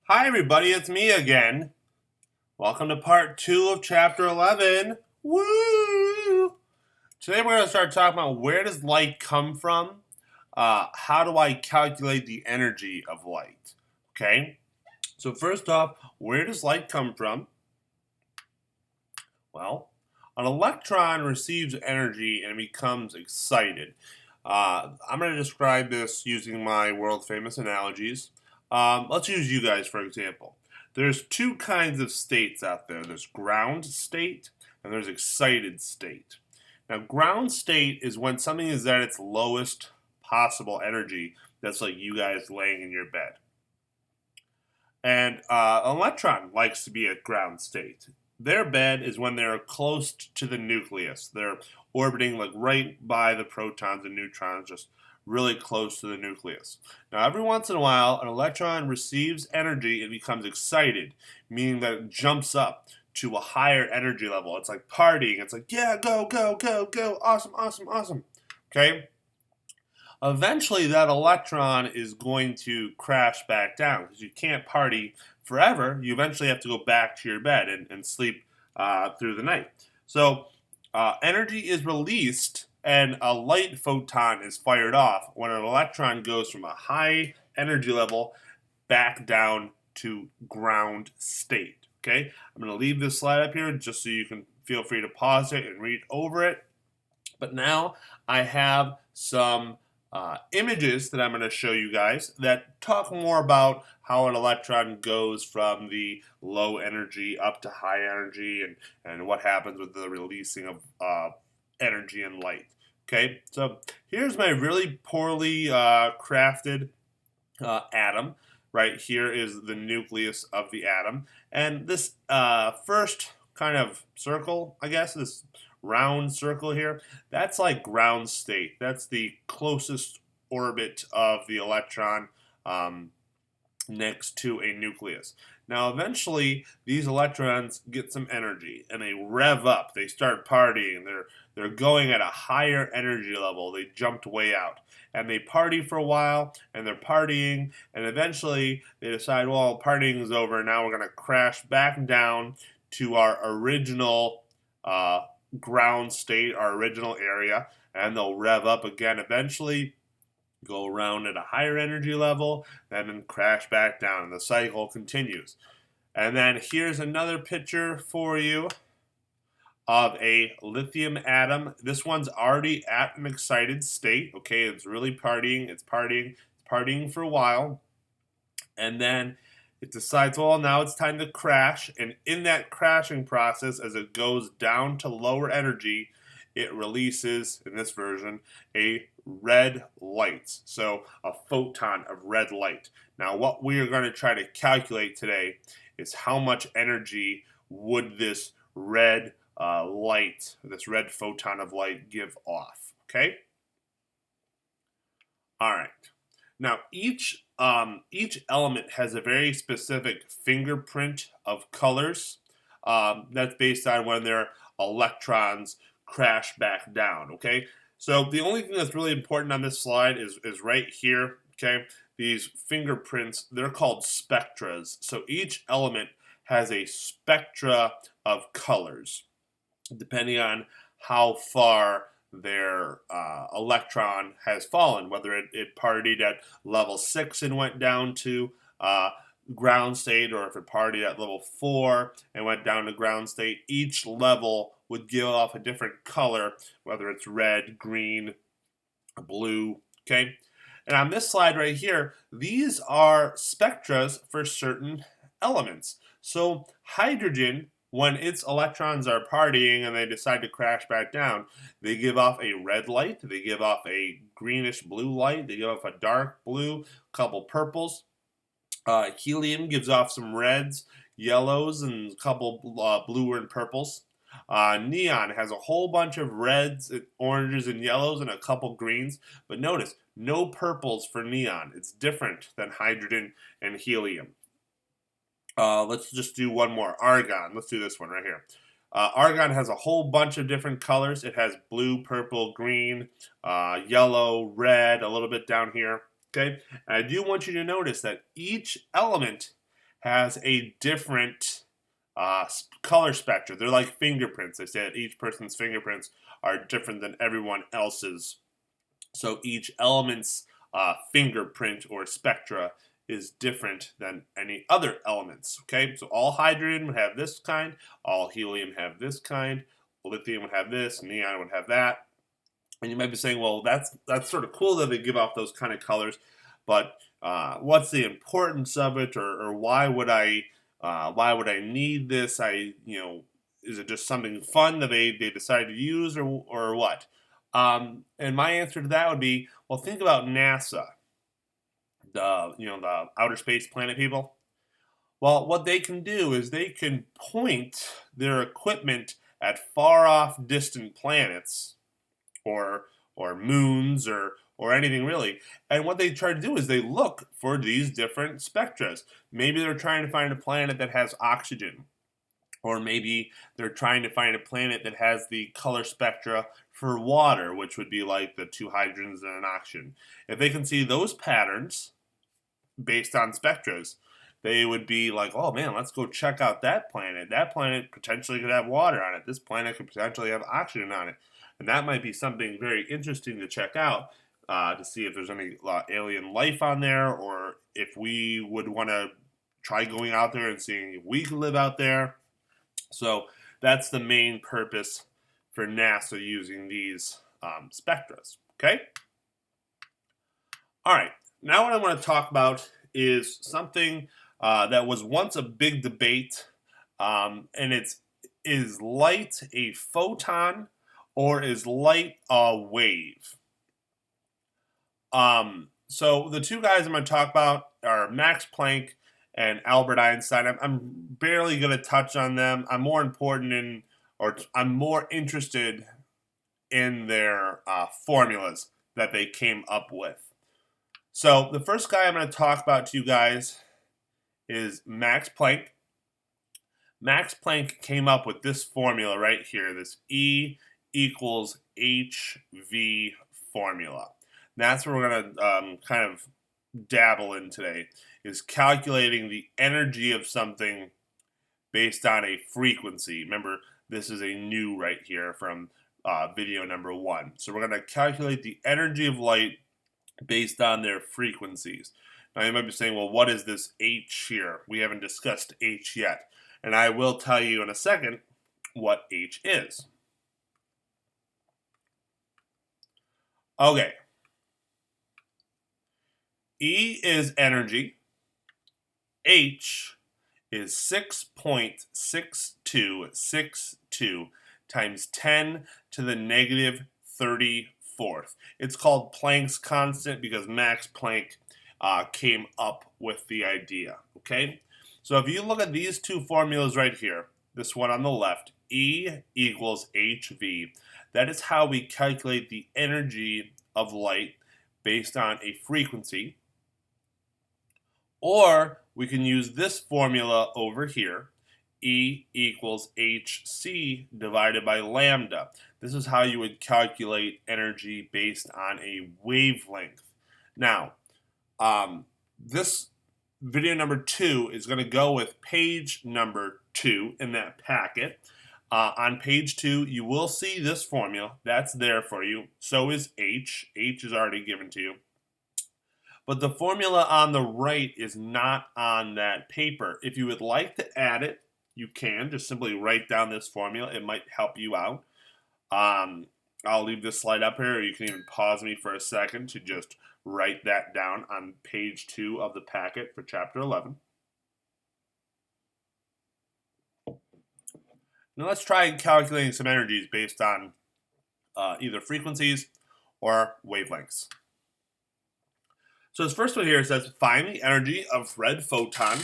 Hi, everybody, it's me again. Welcome to part 2 of chapter 11. Woo! Today we're going to start talking about where does light come from? How do I calculate the energy of light? Okay, so first off, where does light come from? Well, an electron receives energy and becomes excited. I'm going to describe this using my world famous analogies. Let's use you guys for example. There's two kinds of states out there. There's ground state and there's excited state. Now, ground state is when something is at its lowest possible energy. That's like you guys laying in your bed. And an electron likes to be at ground state. Their bed is when they're close to the nucleus. They're orbiting like right by the protons and neutrons, just really close to the nucleus. Now, every once in a while, an electron receives energy and becomes excited, meaning that it jumps up to a higher energy level. It's like partying. It's like, yeah, go, go, go, go. Awesome, awesome, awesome. Okay? Eventually that electron is going to crash back down because you can't party forever. You eventually have to go back to your bed and sleep through the night. So energy is released and a light photon is fired off when an electron goes from a high energy level back down to ground state. Okay, I'm going to leave this slide up here just so you can feel free to pause it and read over it. But now I have some images that I'm going to show you guys that talk more about how an electron goes from the low energy up to high energy and what happens with the releasing of energy and light. Okay, so here's my really poorly crafted atom. Right here is the nucleus of the atom. And this first kind of circle, I guess, this round circle here, that's like ground state. That's the closest orbit of the electron next to a nucleus. Now, eventually, these electrons get some energy and they rev up. They start partying. They're going at a higher energy level. They jumped way out. And they party for a while, and they're partying, and eventually they decide, well, partying is over. Now we're going to crash back down to our original ground state, our original area, and they'll rev up again eventually, go around at a higher energy level, and then crash back down. And the cycle continues. And then here's another picture for you of a lithium atom. This one's already at an excited state. Okay, it's really partying. It's partying for a while. And then it decides, well, now it's time to crash. And in that crashing process, as it goes down to lower energy, it releases, in this version, a red light. So a photon of red light. Now, what we are going to try to calculate today is how much energy would this red light, this red photon of light, give off. Okay? All right. Now, each element has a very specific fingerprint of colors. That's based on when their electrons crash back down. Okay, so the only thing that's really important on this slide is right here. Okay, these fingerprints, they're called spectras. So each element has a spectra of colors, depending on how far their electron has fallen, whether it partied at level 6 and went down to ground state, or if it partied at level 4 and went down to ground state. Each level would give off a different color, whether it's red, green, blue, okay? And on this slide right here, these are spectras for certain elements. So hydrogen, when its electrons are partying and they decide to crash back down, they give off a red light, they give off a greenish blue light, they give off a dark blue, a couple purples. Helium gives off some reds, yellows, and a couple bluer and purples. Neon has a whole bunch of reds, oranges, and yellows, and a couple greens. But notice, no purples for neon. It's different than hydrogen and helium. Let's just do one more. Argon. Let's do this one right here. Argon has a whole bunch of different colors. It has blue, purple, green, yellow, red, a little bit down here. Okay, and I do want you to notice that each element has a different color spectrum. They're like fingerprints. They say that each person's fingerprints are different than everyone else's. So each element's fingerprint or spectra is different than any other elements. Okay, so all hydrogen would have this kind, all helium have this kind, lithium would have this, neon would have that. And you might be saying, well, that's sort of cool that they give off those kind of colors, but what's the importance of it, or why would I need this? Is it just something fun that they decided to use, or what? And my answer to that would be, well, think about NASA, the outer space planet people. Well, what they can do is they can point their equipment at far off distant planets or moons or anything really. And what they try to do is they look for these different spectras. Maybe they're trying to find a planet that has oxygen, or maybe they're trying to find a planet that has the color spectra for water, which would be like the two hydrogens and an oxygen. If they can see those patterns based on spectras, they would be like, oh man, let's go check out that planet. That planet potentially could have water on it. This planet could potentially have oxygen on it. And that might be something very interesting to check out, to see if there's any alien life on there, or if we would want to try going out there and seeing if we can live out there. So that's the main purpose for NASA using these spectras. Okay? All right. Now what I want to talk about is something that was once a big debate, and is light a photon or is light a wave? So the two guys I'm going to talk about are Max Planck and Albert Einstein. I'm barely going to touch on them. I'm more interested in their formulas that they came up with. So the first guy I'm going to talk about to you guys is Max Planck. Max Planck came up with this formula right here, this E equals HV formula. And that's what we're going to kind of dabble in today, is calculating the energy of something based on a frequency. Remember, this is a new right here from video number 1. So we're going to calculate the energy of light based on their frequencies. Now you might be saying, well, what is this H here? We haven't discussed H yet. And I will tell you in a second what H is. Okay. E is energy. H is 6.6262 times 10 to the negative 34th. It's called Planck's constant because Max Planck came up with the idea. Okay? So if you look at these two formulas right here, this one on the left, E equals HV, that is how we calculate the energy of light based on a frequency. Or we can use this formula over here, E equals HC divided by lambda. This is how you would calculate energy based on a wavelength. Now, this video number 2 is going to go with page number 2 in that packet. On page 2, you will see this formula. That's there for you. So is H. H is already given to you. But the formula on the right is not on that paper. If you would like to add it, you can. Just simply write down this formula. It might help you out. I'll leave this slide up here, or you can even pause me for a second to just write that down on page 2 of the packet for chapter 11. Now let's try calculating some energies based on either frequencies or wavelengths. So this first one here says, find the energy of red photon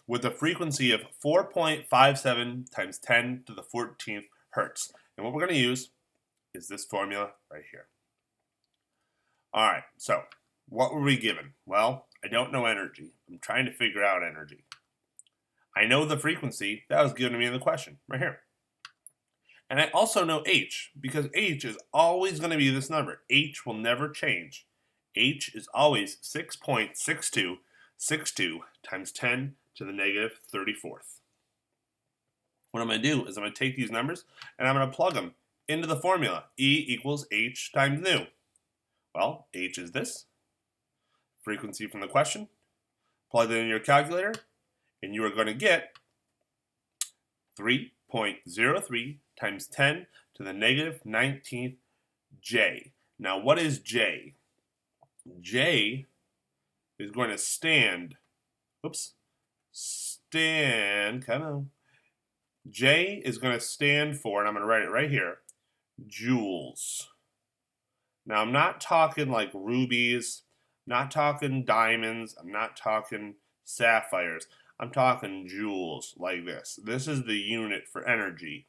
with a frequency of 4.57 times 10 to the 14th hertz. And what we're going to use is this formula right here. All right, so what were we given? Well, I don't know energy. I'm trying to figure out energy. I know the frequency. That was given to me in the question right here. And I also know H, because H is always going to be this number. H will never change. H is always 6.6262 times 10 to the negative 34th. What I'm going to do is I'm going to take these numbers and I'm going to plug them into the formula. E equals h times nu. Well, h is this frequency from the question. Plug it in your calculator, and you are going to get 3.03 times 10 to the negative 19th J. Now, what is J? J is going to stand, come on. J is going to stand for, and I'm going to write it right here, joules. Now, I'm not talking like rubies, I'm not talking diamonds, I'm not talking sapphires. I'm talking joules like this. This is the unit for energy,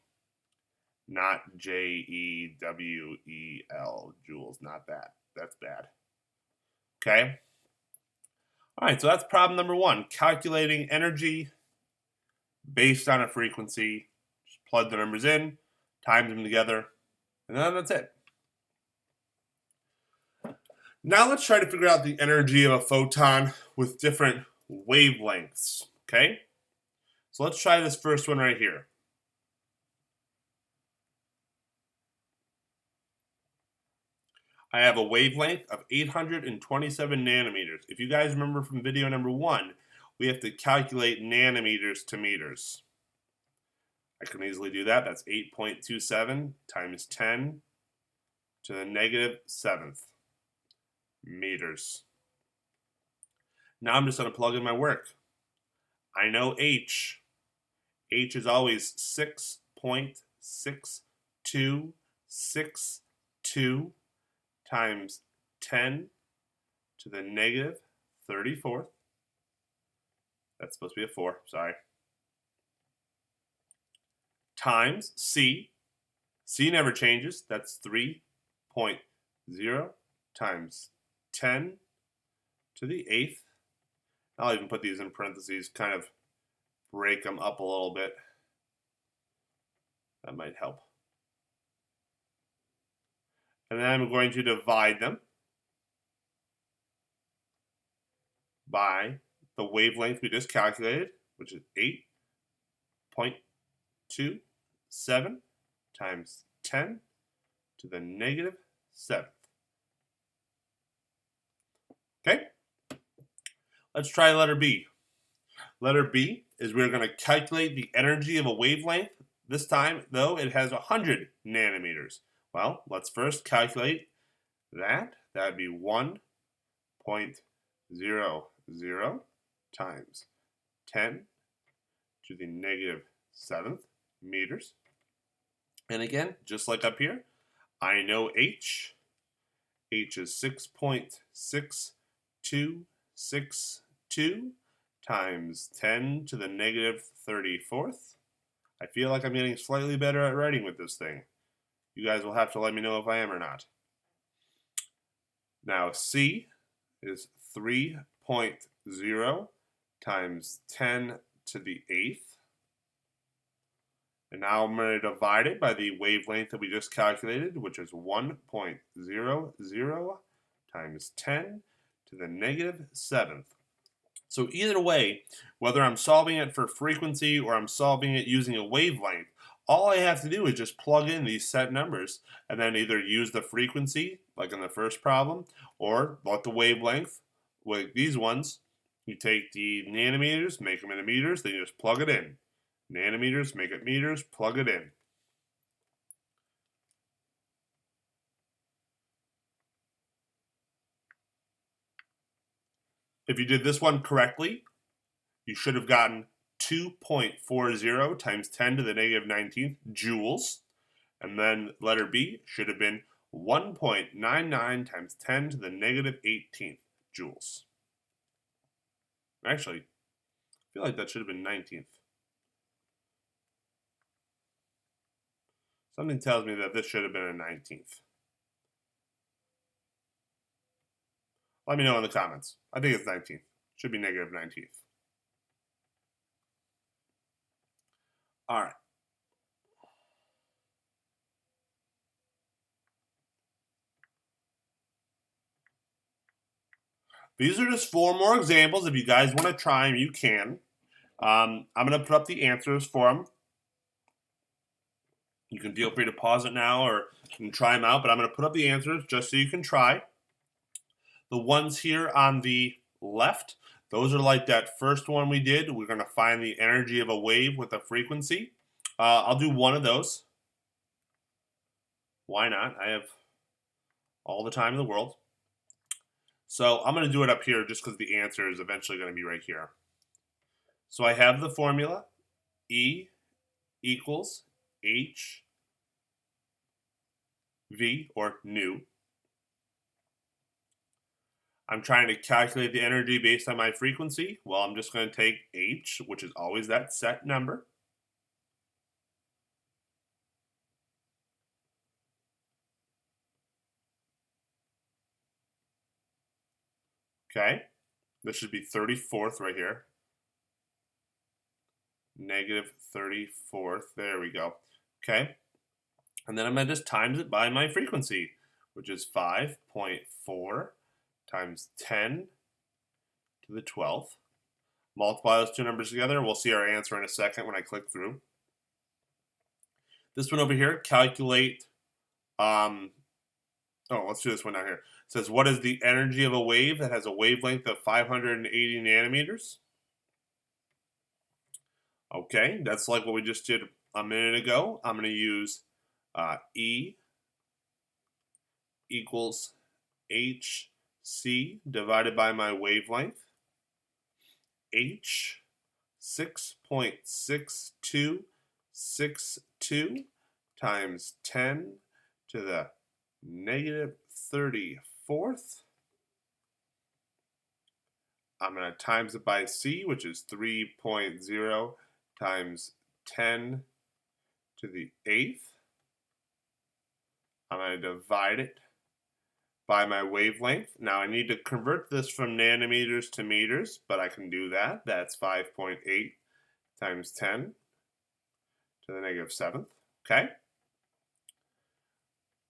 not Jewel, joules, not that. That's bad. Okay? All right, so that's problem number 1, calculating energy based on a frequency. Just plug the numbers in, times them together, and then that's it. Now let's try to figure out the energy of a photon with different wavelengths, okay? So let's try this first one right here. I have a wavelength of 827 nanometers. If you guys remember from video number 1, we have to calculate nanometers to meters. I can easily do that. That's 8.27 times 10 to the negative 7th meters. Now I'm just going to plug in my work. I know H. H is always 6.6262 times 10 to the negative 34th. That's supposed to be a 4, sorry. Times C. C never changes. That's 3.0 times 10 to the 8th. I'll even put these in parentheses, kind of break them up a little bit. That might help. And then I'm going to divide them by the wavelength we just calculated, which is 8.27 times 10 to the negative 7th. Okay? Let's try letter B. Letter B is we're going to calculate the energy of a wavelength. This time, though, it has 100 nanometers. Well, let's first calculate that. That would be 1.00 times 10 to the negative 7th meters. And again, just like up here, I know H. H is 6.6262 times 10 to the negative 34th. I feel like I'm getting slightly better at writing with this thing. You guys will have to let me know if I am or not. Now C is 3.0 times 10 to the 8th. And now I'm going to divide it by the wavelength that we just calculated, which is 1.00 times 10 to the negative 7th. So either way, whether I'm solving it for frequency or I'm solving it using a wavelength, all I have to do is just plug in these set numbers and then either use the frequency, like in the first problem, or let the wavelength, like these ones, you take the nanometers, make them into meters, then you just plug it in. Nanometers, make it meters, plug it in. If you did this one correctly, you should have gotten 2.40 times 10 to the negative 19th joules. And then letter B should have been 1.99 times 10 to the negative 18th joules. Actually, I feel like that should have been 19th. Something tells me that this should have been a 19th. Let me know in the comments. I think it's 19th. Should be negative 19th. All right. These are just 4 more examples. If you guys want to try them, you can. I'm going to put up the answers for them. You can feel free to pause it now or you can try them out, but I'm going to put up the answers just so you can try. The ones here on the left, those are like that first one we did. We're going to find the energy of a wave with a frequency. I'll do one of those. Why not? I have all the time in the world. So I'm going to do it up here just because the answer is eventually going to be right here. So I have the formula E equals H V, or nu. I'm trying to calculate the energy based on my frequency. Well, I'm just going to take H, which is always that set number. Okay, this should be 34th right here. Negative 34th, there we go. Okay, and then I'm going to just times it by my frequency, which is 5.4 times 10 to the 12th. Multiply those two numbers together. We'll see our answer in a second when I click through. This one over here, calculate, let's do this one down here. It says, what is the energy of a wave that has a wavelength of 580 nanometers? Okay, that's like what we just did a minute ago. I'm going to use E equals HC divided by my wavelength. H, 6.6262 times 10 to the negative 34th. I'm going to times it by C, which is 3.0 times 10 to the 8th. I'm going to divide it by my wavelength. Now I need to convert this from nanometers to meters, but I can do that. That's 5.8 times 10 to the negative 7th. Okay?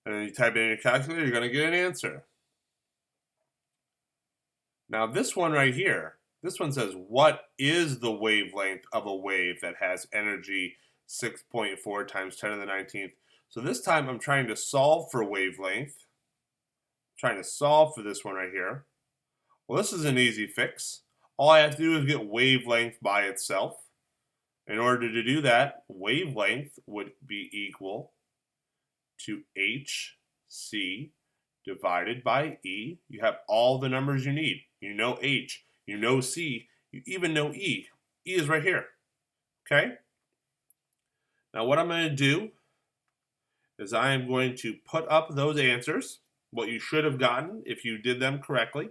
And then you type it in your calculator, you're going to get an answer. Now this one right here, this one says, what is the wavelength of a wave that has energy 6.4 times 10 to the 19th? So this time I'm trying to solve for wavelength. Trying to solve for this one right here. Well, this is an easy fix. All I have to do is get wavelength by itself. In order to do that, wavelength would be equal to HC divided by E. You have all the numbers you need. You know H, you know C, you even know E. E is right here. Okay? Now what I'm going to do is I am going to put up those answers, what you should have gotten if you did them correctly.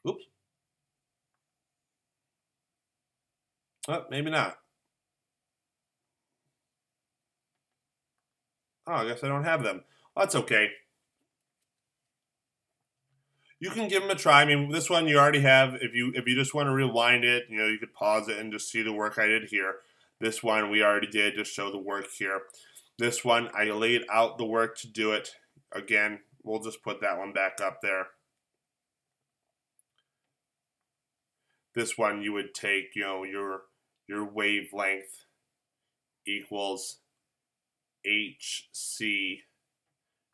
Oops. Oh, maybe not. Oh, I guess I don't have them. Well, that's okay. You can give them a try. I mean, this one you already have. If you just want to rewind it, you could pause it and just see the work I did here. This one we already did, just show the work here. This one I laid out the work to do it. Again, we'll just put that one back up there. This one you would take, your wavelength equals HC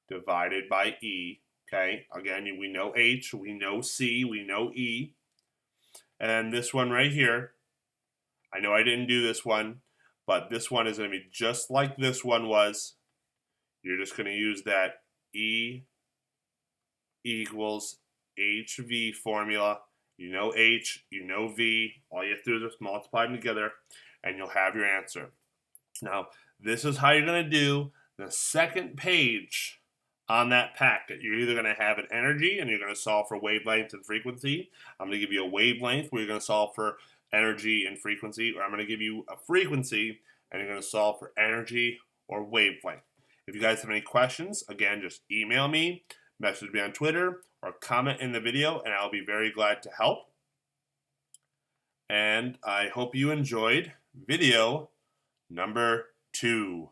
divided by E. Okay, again, we know H, we know C, we know E. And this one right here, I know I didn't do this one, but this one is going to be just like this one was. You're just going to use that E equals HV formula. You know H, you know V. All you have to do is just multiply them together, and you'll have your answer. Now, this is how you're going to do the second page on that packet. You're either going to have an energy and you're going to solve for wavelength and frequency. I'm going to give you a wavelength where you're going to solve for energy and frequency, or I'm going to give you a frequency and you're going to solve for energy or wavelength. If you guys have any questions, again, just email me, message me on Twitter, or comment in the video, and I'll be very glad to help. And I hope you enjoyed video number 2.